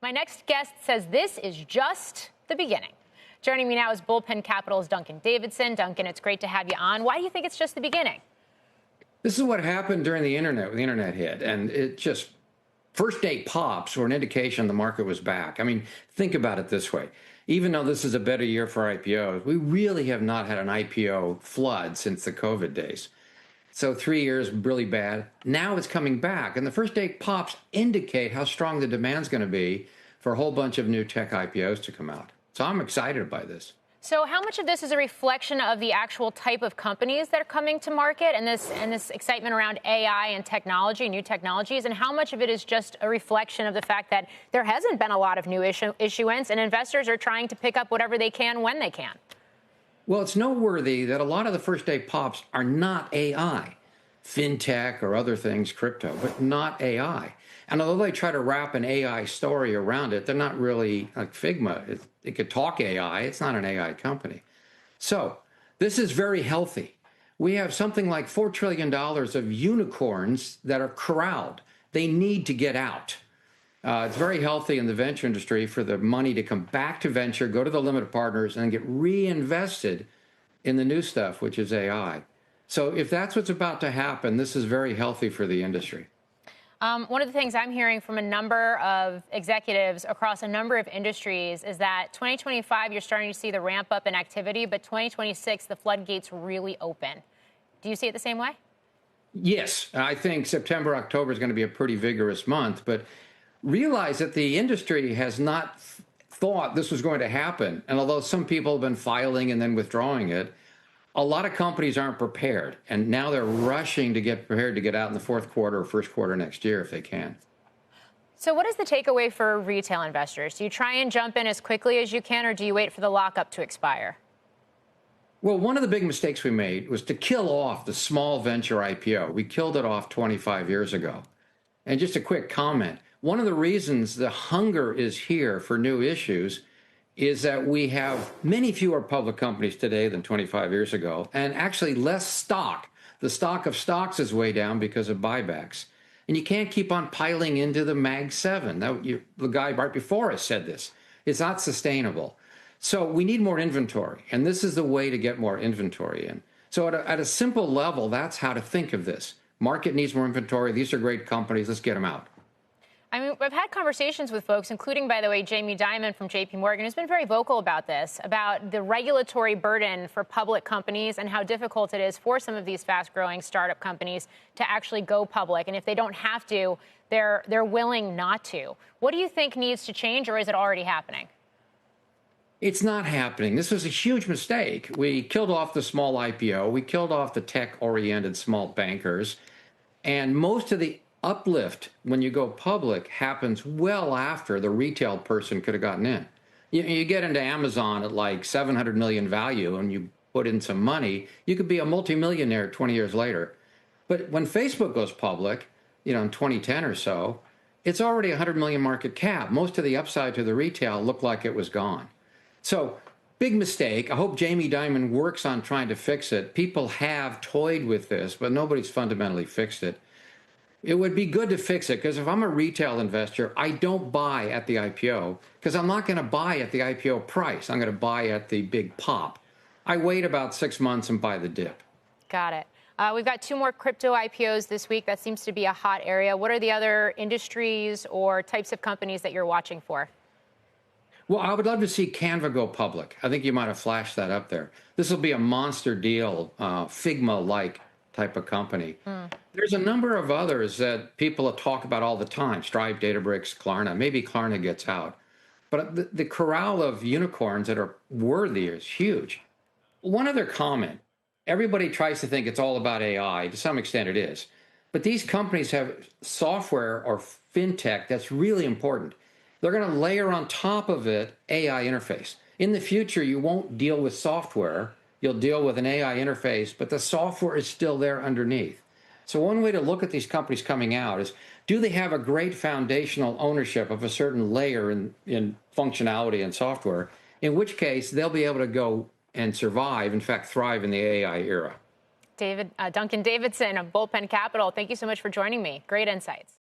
My next guest says this is just the beginning. Joining me now is Bullpen Capital's Duncan Davidson. Duncan, it's great to have you on. Why do you think it's just the beginning? This is what happened during the internet when the internet hit, and it just first day pops were an indication the market was back. I mean, think about it this way. Even though this is a better year for IPOs, we really have not had an IPO flood since the COVID days. So 3 years, really bad. Now it's coming back, and the first day pops indicate how strong the demand's going to be for a whole bunch of new tech IPOs to come out. So I'm excited by this. So how much of this is a reflection of the actual type of companies that are coming to market and this excitement around AI and technology, new technologies, and how much of it is just a reflection of the fact that there hasn't been a lot of new issuance and investors are trying to pick up whatever they can when they can? Well, it's noteworthy that a lot of the first day pops are not AI, fintech or other things, crypto, but not AI. And although they try to wrap an AI story around it, they're not really like Figma. It could talk AI. It's not an AI company. So this is very healthy. We have something like $4 trillion of unicorns that are corralled. They need to get out. It's very healthy in the venture industry for the money to come back to venture, go to the limited partners, and get reinvested in the new stuff, which is AI. So if that's what's about to happen, this is very healthy for the industry. One of the things I'm hearing from a number of executives across a number of industries is that 2025, you're starting to see the ramp up in activity, but 2026, the floodgates really open. Do you see it the same way? Yes, I think September, October is going to be a pretty vigorous month, but realize that the industry has not thought this was going to happen. And although some people have been filing and then withdrawing it, a lot of companies aren't prepared. And now they're rushing to get prepared to get out in the fourth quarter or first quarter next year if they can. So what is the takeaway for retail investors? Do you try and jump in as quickly as you can, or do you wait for the lockup to expire? Well, one of the big mistakes we made was to kill off the small venture IPO. We killed it off 25 years ago. And just a quick comment. One of the reasons the hunger is here for new issues is that we have many fewer public companies today than 25 years ago, and actually less stock. The stock of stocks is way down because of buybacks. And you can't keep on piling into the Mag 7. The guy right before us said this. It's not sustainable. So we need more inventory, and this is the way to get more inventory in. So at a simple level, that's how to think of this. Market needs more inventory. These are great companies. Let's get them out. I mean, I've had conversations with folks, including, by the way, Jamie Dimon from JP Morgan, who's been very vocal about this, about the regulatory burden for public companies and how difficult it is for some of these fast-growing startup companies to actually go public. And if they don't have to, they're willing not to. What do you think needs to change, or is it already happening? It's not happening. This was a huge mistake. We killed off the small IPO. We killed off the tech-oriented small bankers. And most of the uplift when you go public happens well after the retail person could have gotten in. You get into Amazon at like 700 million value and you put in some money, you could be a multimillionaire 20 years later. But when Facebook goes public, in 2010 or so, it's already 100 million market cap. Most of the upside to the retail looked like it was gone. So big mistake. I hope Jamie Dimon works on trying to fix it. People have toyed with this, but nobody's fundamentally fixed it. It would be good to fix it, because if I'm a retail investor, I don't buy at the IPO, because I'm not going to buy at the IPO price. I'm going to buy at the big pop. I wait about 6 months and buy the dip. Got it. We've got 2 more crypto IPOs this week. That seems to be a hot area. What are the other industries or types of companies that you're watching for? Well, I would love to see Canva go public. I think you might have flashed that up there. This will be a monster deal, Figma-like type of company. There's a number of others that people talk about all the time. Stripe, Databricks, Klarna. Maybe Klarna gets out. But the corral of unicorns that are worthy is huge. One other comment. Everybody tries to think it's all about AI. To some extent it is. But these companies have software or fintech that's really important. They're going to layer on top of it AI interface. In the future, you won't deal with software. You'll deal with an AI interface, but the software is still there underneath. So one way to look at these companies coming out is, do they have a great foundational ownership of a certain layer in functionality and software, in which case they'll be able to go and survive, in fact, thrive in the AI era. Duncan Davidson of Bullpen Capital, thank you so much for joining me. Great insights.